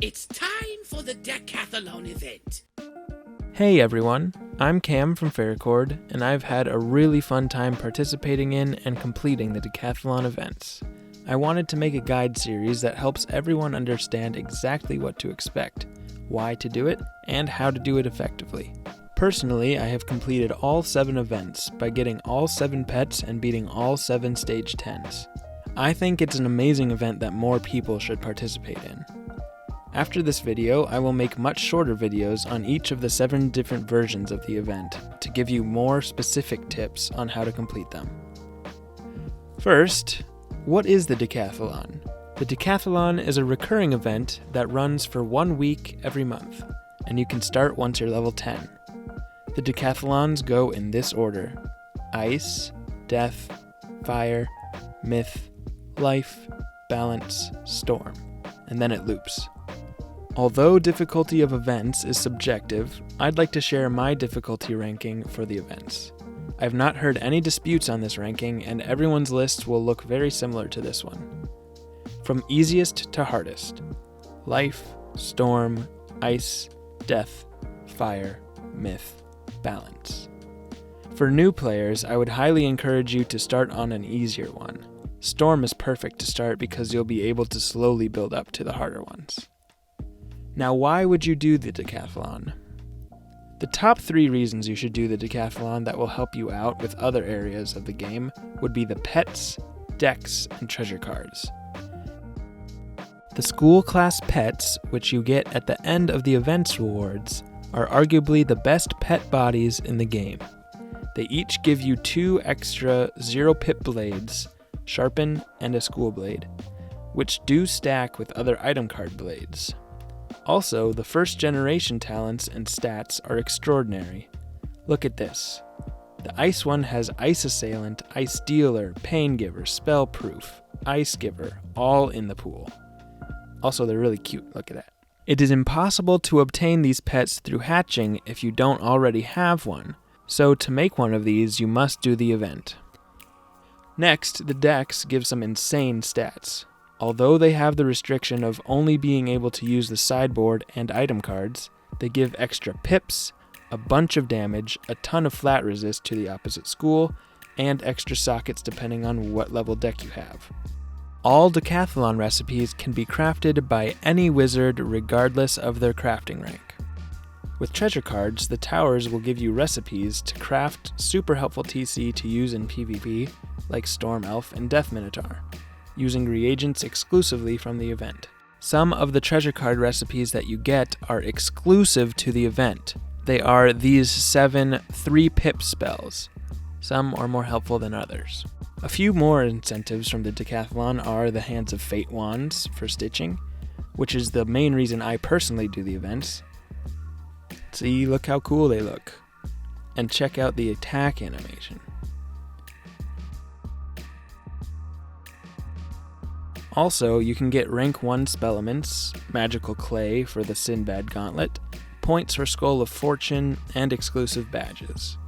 It's time for the Deckathalon event. Hey everyone, I'm Cam from Faircord, and I've had a really fun time participating in and completing the Deckathalon events. I wanted to make a guide series that helps everyone understand exactly what to expect, why to do it, and how to do it effectively. Personally, I have completed all 7 events by getting all 7 pets and beating all 7 stage 10s. I think it's an amazing event that more people should participate in. After this video, I will make much shorter videos on each of the 7 different versions of the event to give you more specific tips on how to complete them. First, what is the Deckathalon? The Deckathalon is a recurring event that runs for 1 week every month, and you can start once you're level 10. The Deckathalons go in this order: Ice, Death, Fire, Myth, Life, Balance, Storm, and then it loops. Although difficulty of events is subjective, I'd like to share my difficulty ranking for the events. I've not heard any disputes on this ranking, and everyone's lists will look very similar to this one. From easiest to hardest: Life, Storm, Ice, Death, Fire, Myth, Balance. For new players, I would highly encourage you to start on an easier one. Storm is perfect to start because you'll be able to slowly build up to the harder ones. Now, why would you do the Deckathalon? The top 3 reasons you should do the Deckathalon that will help you out with other areas of the game would be the pets, decks, and treasure cards. The school class pets, which you get at the end of the event's rewards, are arguably the best pet bodies in the game. They each give you 2 extra 0-pip blades, sharpen, and a school blade, which do stack with other item card blades. Also, the first generation talents and stats are extraordinary. Look at this. The Ice one has Ice Assailant, Ice Dealer, Pain Giver, Spell Proof, Ice Giver, all in the pool. Also, they're really cute, look at that. It is impossible to obtain these pets through hatching if you don't already have one, so to make one of these, you must do the event. Next, the decks give some insane stats. Although they have the restriction of only being able to use the sideboard and item cards, they give extra pips, a bunch of damage, a ton of flat resist to the opposite school, and extra sockets depending on what level deck you have. All Deckathalon recipes can be crafted by any wizard regardless of their crafting rank. With treasure cards, the towers will give you recipes to craft super helpful TC to use in PvP, like Storm Elf and Death Minotaur, using reagents exclusively from the event. Some of the treasure card recipes that you get are exclusive to the event. They are these 7 3-pip spells. Some are more helpful than others. A few more incentives from the Deckathalon are the Hands of Fate wands for stitching, which is the main reason I personally do the events. See, look how cool they look. And check out the attack animation. Also, you can get rank 1 spellements, magical clay for the Sinbad Gauntlet, points for Skull of Fortune, and exclusive badges.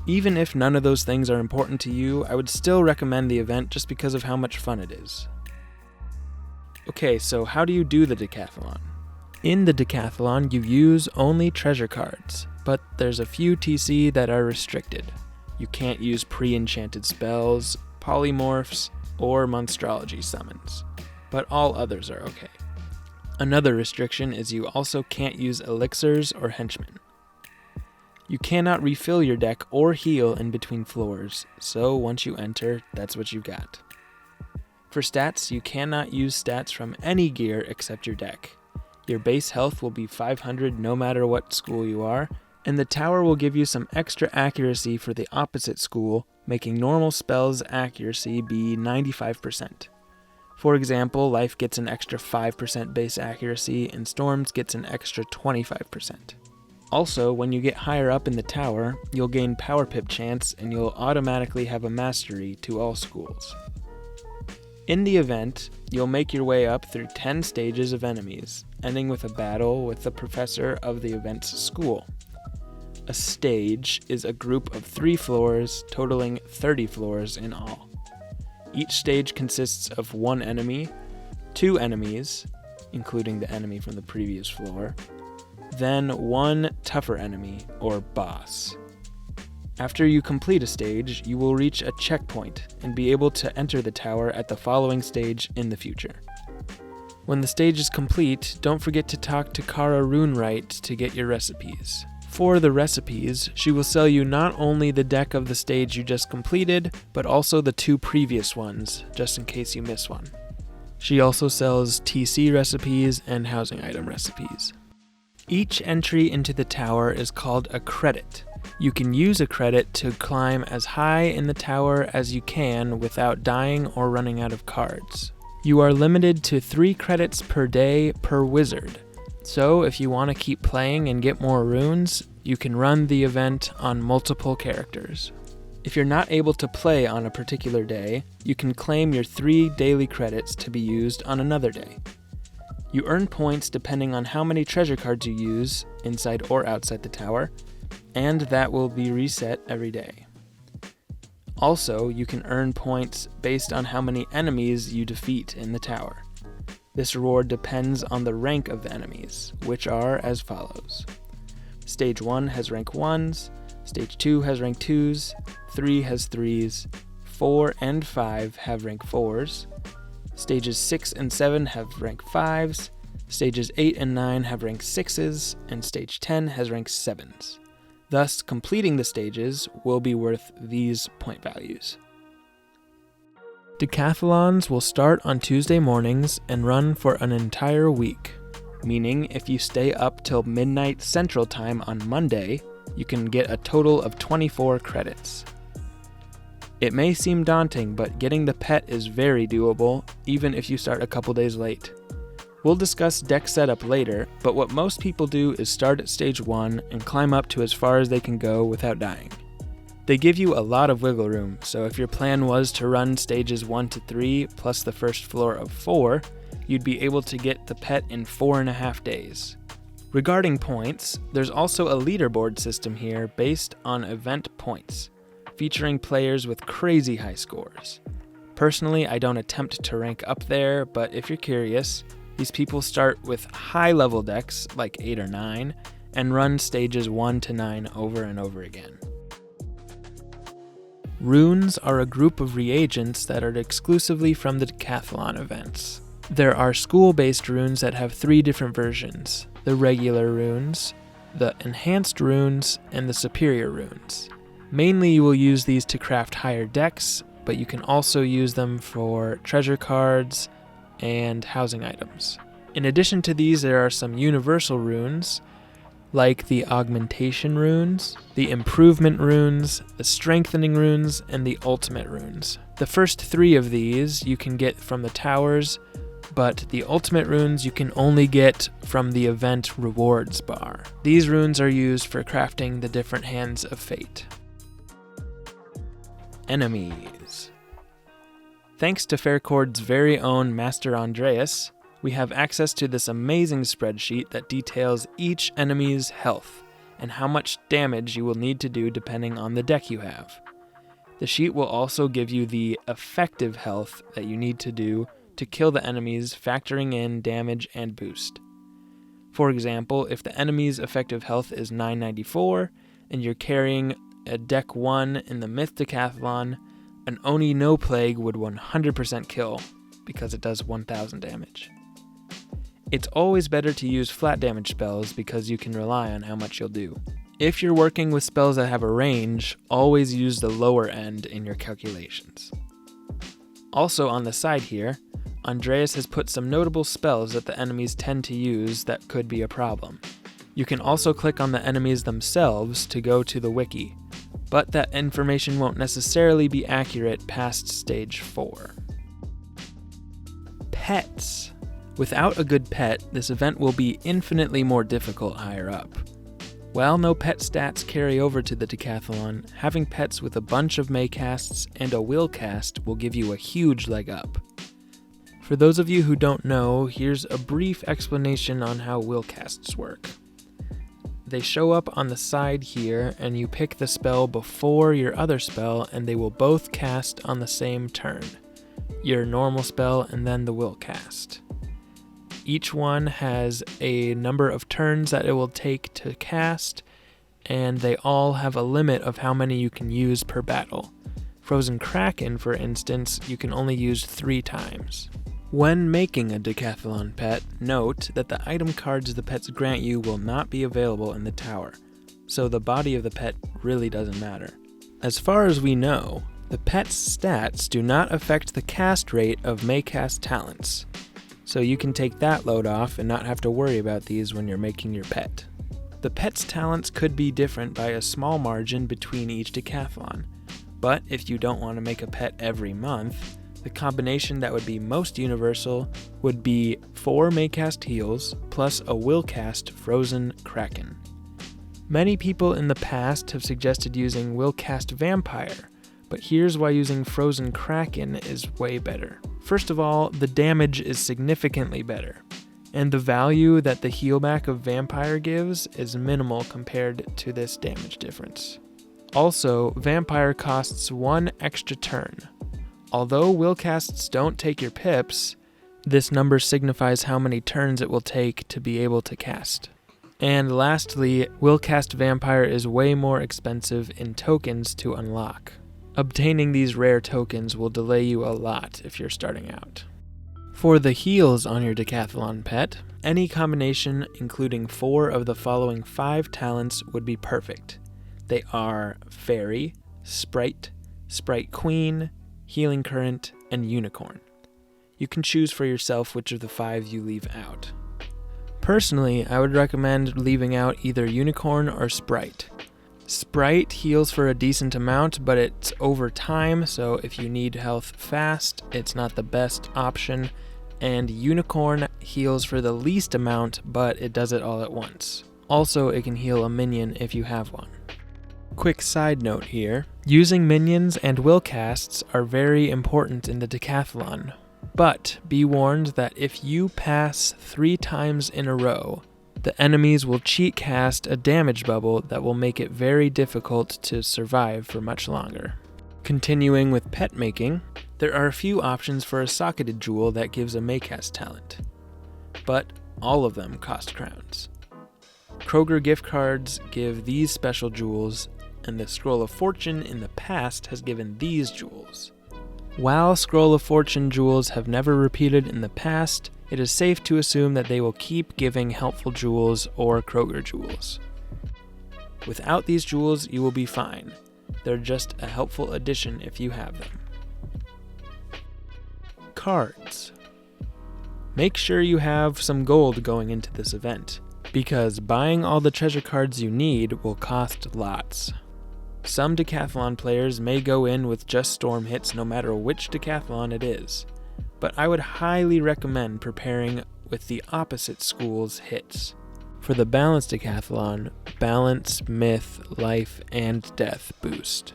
Even if none of those things are important to you, I would still recommend the event just because of how much fun it is. Okay, so how do you do the Deckathalon? In the Deckathalon, you use only treasure cards, but there's a few TC that are restricted. You can't use pre-enchanted spells, polymorphs, or monstrology summons, but all others are okay. Another restriction is you also can't use elixirs or henchmen. You cannot refill your deck or heal in between floors, so once you enter, that's what you've got. For stats, you cannot use stats from any gear except your deck. Your base health will be 500 no matter what school you are, and the tower will give you some extra accuracy for the opposite school, making normal spells accuracy be 95%. For example, Life gets an extra 5% base accuracy, and Storms gets an extra 25%. Also, when you get higher up in the tower, you'll gain Power Pip chance, and you'll automatically have a mastery to all schools. In the event, you'll make your way up through 10 stages of enemies, ending with a battle with the professor of the event's school. A stage is a group of 3 floors, totaling 30 floors in all. Each stage consists of 1 enemy, 2 enemies, including the enemy from the previous floor, then 1 tougher enemy, or boss. After you complete a stage, you will reach a checkpoint and be able to enter the tower at the following stage in the future. When the stage is complete, don't forget to talk to Kara Runewright to get your recipes. For the recipes, she will sell you not only the deck of the stage you just completed, but also the 2 previous ones, just in case you miss one. She also sells TC recipes and housing item recipes. Each entry into the tower is called a credit. You can use a credit to climb as high in the tower as you can without dying or running out of cards. You are limited to 3 credits per day per wizard. So if you want to keep playing and get more runes, you can run the event on multiple characters. If you're not able to play on a particular day, you can claim your 3 daily credits to be used on another day. You earn points depending on how many treasure cards you use, inside or outside the tower, and that will be reset every day. Also, you can earn points based on how many enemies you defeat in the tower. This reward depends on the rank of the enemies, which are as follows. Stage 1 has rank 1s, Stage 2 has rank 2s, 3 has 3s, 4 and 5 have rank 4s, Stages 6 and 7 have rank 5s, Stages 8 and 9 have rank 6s, and Stage 10 has rank 7s. Thus, completing the stages will be worth these point values. Decathalons will start on Tuesday mornings and run for an entire week, meaning if you stay up till midnight Central Time on Monday, you can get a total of 24 credits. It may seem daunting, but getting the pet is very doable, even if you start a couple days late. We'll discuss deck setup later, but what most people do is start at stage 1 and climb up to as far as they can go without dying. They give you a lot of wiggle room, so if your plan was to run stages 1 to 3 plus the first floor of 4, you'd be able to get the pet in 4.5 days. Regarding points, there's also a leaderboard system here based on event points, featuring players with crazy high scores. Personally, I don't attempt to rank up there, but if you're curious, these people start with high-level decks, like 8 or 9, and run stages 1 to 9 over and over again. Runes are a group of reagents that are exclusively from the Deckathalon events. There are school-based runes that have 3 different versions: the regular runes, the enhanced runes, and the superior runes. Mainly you will use these to craft higher decks, but you can also use them for treasure cards and housing items. In addition to these, there are some universal runes, like the augmentation runes, the improvement runes, the strengthening runes, and the ultimate runes. The first 3 of these you can get from the towers, but the ultimate runes you can only get from the event rewards bar. These runes are used for crafting the different hands of fate. Enemies. Thanks to Fairchord's very own Master Andreas, we have access to this amazing spreadsheet that details each enemy's health and how much damage you will need to do depending on the deck you have. The sheet will also give you the effective health that you need to do to kill the enemies, factoring in damage and boost. For example, if the enemy's effective health is 994 and you're carrying a deck 1 in the Myth Deckathalon, an Oni No Plague would 100% kill because it does 1000 damage. It's always better to use flat damage spells because you can rely on how much you'll do. If you're working with spells that have a range, always use the lower end in your calculations. Also on the side here, Andreas has put some notable spells that the enemies tend to use that could be a problem. You can also click on the enemies themselves to go to the wiki, but that information won't necessarily be accurate past stage 4. Pets. Without a good pet, this event will be infinitely more difficult higher up. While no pet stats carry over to the Deckathalon, having pets with a bunch of Maycasts and a will cast will give you a huge leg up. For those of you who don't know, here's a brief explanation on how will casts work. They show up on the side here, and you pick the spell before your other spell, and they will both cast on the same turn. Your normal spell and then the will cast. Each one has a number of turns that it will take to cast, and they all have a limit of how many you can use per battle. Frozen Kraken, for instance, you can only use 3 times. When making a Deckathalon pet, note that the item cards the pets grant you will not be available in the tower, so the body of the pet really doesn't matter. As far as we know, the pet's stats do not affect the cast rate of Maycast talents, so you can take that load off and not have to worry about these when you're making your pet. The pet's talents could be different by a small margin between each Deckathalon, but if you don't want to make a pet every month, the combination that would be most universal would be 4 Maycast heals plus a Willcast Frozen Kraken. Many people in the past have suggested using Willcast Vampire, but here's why using Frozen Kraken is way better. First of all, the damage is significantly better, and the value that the healback of Vampire gives is minimal compared to this damage difference. Also, Vampire costs 1 extra turn. Although Willcasts don't take your pips, this number signifies how many turns it will take to be able to cast. And lastly, Willcast Vampire is way more expensive in tokens to unlock. Obtaining these rare tokens will delay you a lot if you're starting out. For the heals on your Deckathalon pet, any combination including 4 of the following 5 talents would be perfect. They are Fairy, Sprite, Sprite Queen, Healing Current, and Unicorn. You can choose for yourself which of the 5 you leave out. Personally, I would recommend leaving out either Unicorn or Sprite. Sprite heals for a decent amount, but it's over time, so if you need health fast, it's not the best option. And Unicorn heals for the least amount, but it does it all at once. Also, it can heal a minion if you have one. Quick side note here, using minions and Willcasts are very important in the Deckathalon, but be warned that if you pass 3 times in a row, the enemies will cheat cast a damage bubble that will make it very difficult to survive for much longer. Continuing with pet making, there are a few options for a socketed jewel that gives a Maycast talent, but all of them cost crowns. Kroger gift cards give these special jewels, and the Scroll of Fortune in the past has given these jewels. While Scroll of Fortune jewels have never repeated in the past, it is safe to assume that they will keep giving helpful jewels or Kroger jewels. Without these jewels, you will be fine. They're just a helpful addition if you have them. Cards. Make sure you have some gold going into this event, because buying all the treasure cards you need will cost lots. Some Deckathalon players may go in with just storm hits no matter which Deckathalon it is, but I would highly recommend preparing with the opposite school's hits. For the balanced Deckathalon, balance, myth, life, and death boost.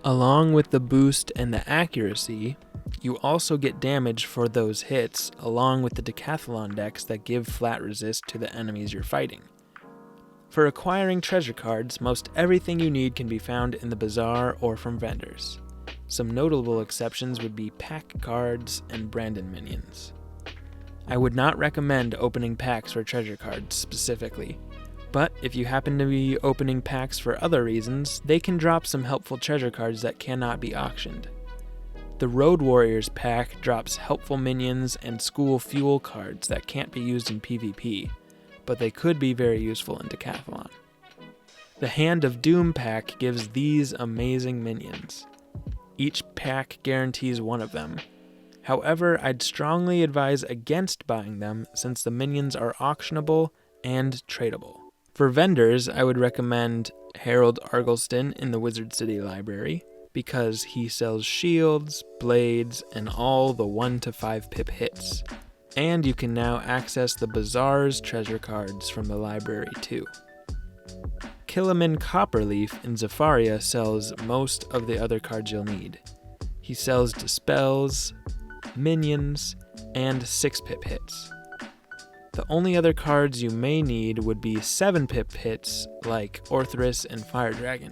Along with the boost and the accuracy, you also get damage for those hits along with the Deckathalon decks that give flat resist to the enemies you're fighting. For acquiring treasure cards, most everything you need can be found in the bazaar or from vendors. Some notable exceptions would be pack cards and Brandon minions. I would not recommend opening packs for treasure cards specifically, but if you happen to be opening packs for other reasons, they can drop some helpful treasure cards that cannot be auctioned. The Road Warriors pack drops helpful minions and school fuel cards that can't be used in PvP, but they could be very useful in Deckathalon. The Hand of Doom pack gives these amazing minions. Each pack guarantees one of them. However, I'd strongly advise against buying them since the minions are auctionable and tradable. For vendors, I would recommend Harold Argleston in the Wizard City Library, because he sells shields, blades, and all the 1 to 5 pip hits. And you can now access the Bazaar's treasure cards from the library too. Killaman Copperleaf in Zafaria sells most of the other cards you'll need. He sells Dispels, Minions, and 6-pip hits. The only other cards you may need would be 7-pip hits like Orthrus and Fire Dragon.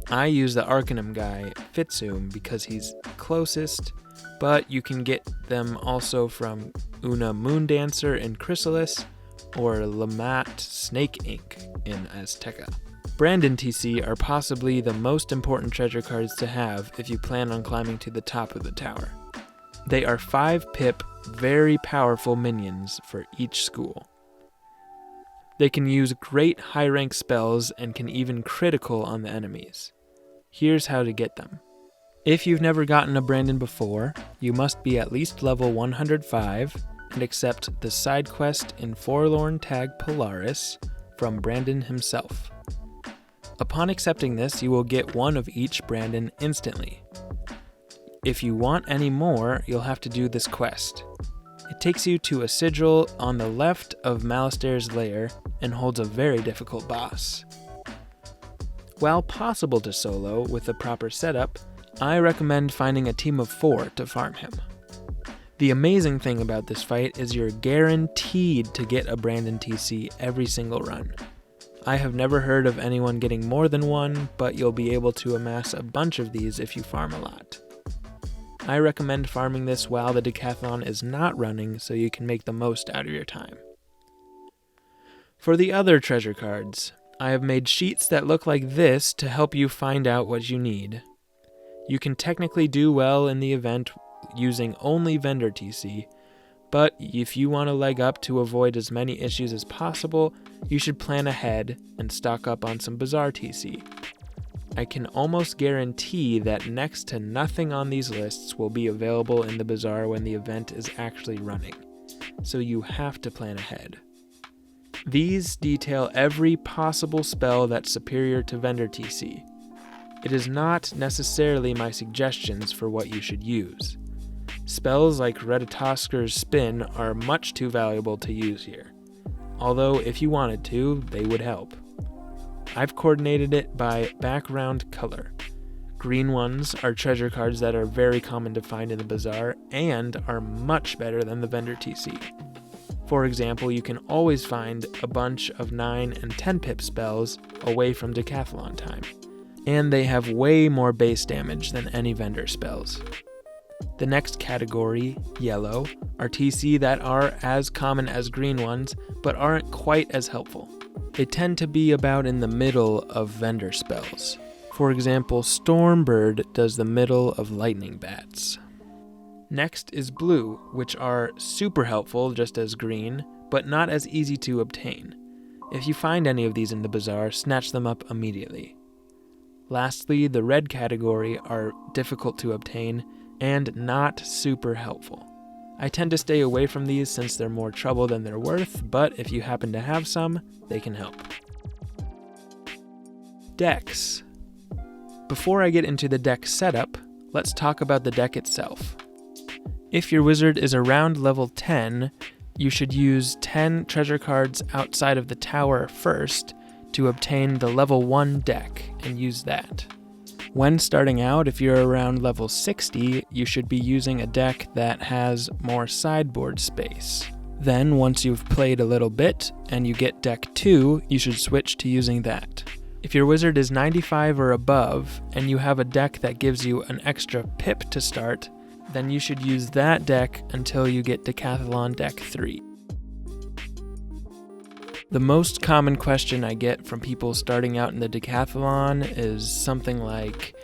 I use the Arcanum guy, Fitsum, because he's closest, but you can get them also from Una Moondancer in Chrysalis or Lamat Snake Ink in Azteca. Brandon TC are possibly the most important treasure cards to have if you plan on climbing to the top of the tower. They are 5 pip, very powerful minions for each school. They can use great high rank spells and can even critical on the enemies. Here's how to get them. If you've never gotten a Brandon before, you must be at least level 105 and accept the side quest in Forlorn Tag Polaris from Brandon himself. Upon accepting this, you will get one of each Brandon instantly. If you want any more, you'll have to do this quest. It takes you to a sigil on the left of Malistair's lair and holds a very difficult boss. While possible to solo with the proper setup, I recommend finding a team of 4 to farm him. The amazing thing about this fight is you're guaranteed to get a Brandon TC every single run. I have never heard of anyone getting more than one, but you'll be able to amass a bunch of these if you farm a lot. I recommend farming this while the Deckathalon is not running so you can make the most out of your time. For the other treasure cards, I have made sheets that look like this to help you find out what you need. You can technically do well in the event using only vendor TC, but if you want to leg up to avoid as many issues as possible, you should plan ahead and stock up on some Bazaar TC. I can almost guarantee that next to nothing on these lists will be available in the Bazaar when the event is actually running, so you have to plan ahead. These detail every possible spell that's superior to vendor TC. It is not necessarily my suggestions for what you should use. Spells like Redatasker's Spin are much too valuable to use here, although if you wanted to, they would help. I've coordinated it by background color. Green ones are treasure cards that are very common to find in the Bazaar and are much better than the vendor TC. For example, you can always find a bunch of 9 and 10 pip spells away from Deckathalon time, and they have way more base damage than any vendor spells. The next category, yellow, are TC that are as common as green ones, but aren't quite as helpful. They tend to be about in the middle of vendor spells. For example, Stormbird does the middle of lightning bats. Next is blue, which are super helpful just as green, but not as easy to obtain. If you find any of these in the Bazaar, snatch them up immediately. Lastly, the red category are difficult to obtain and not super helpful. I tend to stay away from these since they're more trouble than they're worth, but if you happen to have some, they can help. Decks. Before I get into the deck setup, let's talk about the deck itself. If your wizard is around level 10, you should use 10 treasure cards outside of the tower first to obtain the level 1 deck and use that. When starting out, if you're around level 60, you should be using a deck that has more sideboard space. Then, once you've played a little bit and you get deck 2, you should switch to using that. If your wizard is 95 or above, and you have a deck that gives you an extra pip to start, then you should use that deck until you get Deckathalon deck 3. The most common question I get from people starting out in the Deckathalon is something like,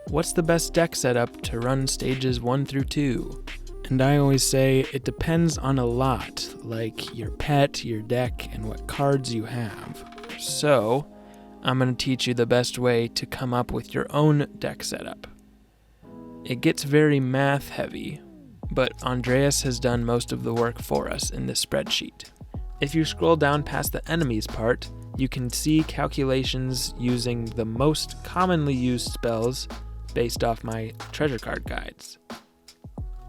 what's the best deck setup to run stages 1 through 2? And I always say it depends on a lot, like your pet, your deck, and what cards you have. So, I'm going to teach you the best way to come up with your own deck setup. It gets very math heavy, but Andreas has done most of the work for us in this spreadsheet. If you scroll down past the enemies part, you can see calculations using the most commonly used spells based off my treasure card guides.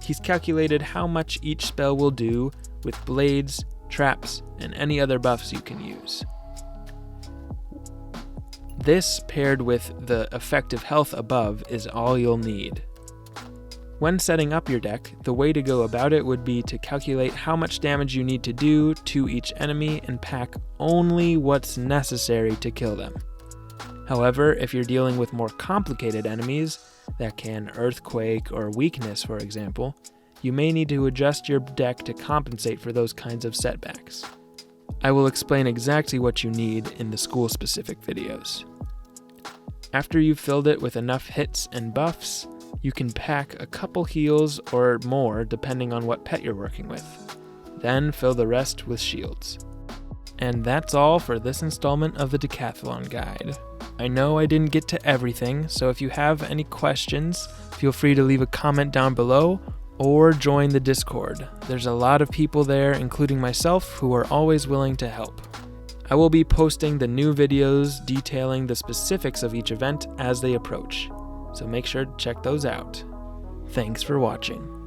He's calculated how much each spell will do with blades, traps, and any other buffs you can use. This, paired with the effective health above, is all you'll need. When setting up your deck, the way to go about it would be to calculate how much damage you need to do to each enemy and pack only what's necessary to kill them. However, if you're dealing with more complicated enemies that can earthquake or weakness, for example, you may need to adjust your deck to compensate for those kinds of setbacks. I will explain exactly what you need in the school-specific videos. After you've filled it with enough hits and buffs, you can pack a couple heals or more depending on what pet you're working with. Then fill the rest with shields. And that's all for this installment of the Deckathalon Guide. I know I didn't get to everything, so if you have any questions, feel free to leave a comment down below or join the Discord. There's a lot of people there, including myself, who are always willing to help. I will be posting the new videos detailing the specifics of each event as they approach, so make sure to check those out. Thanks for watching.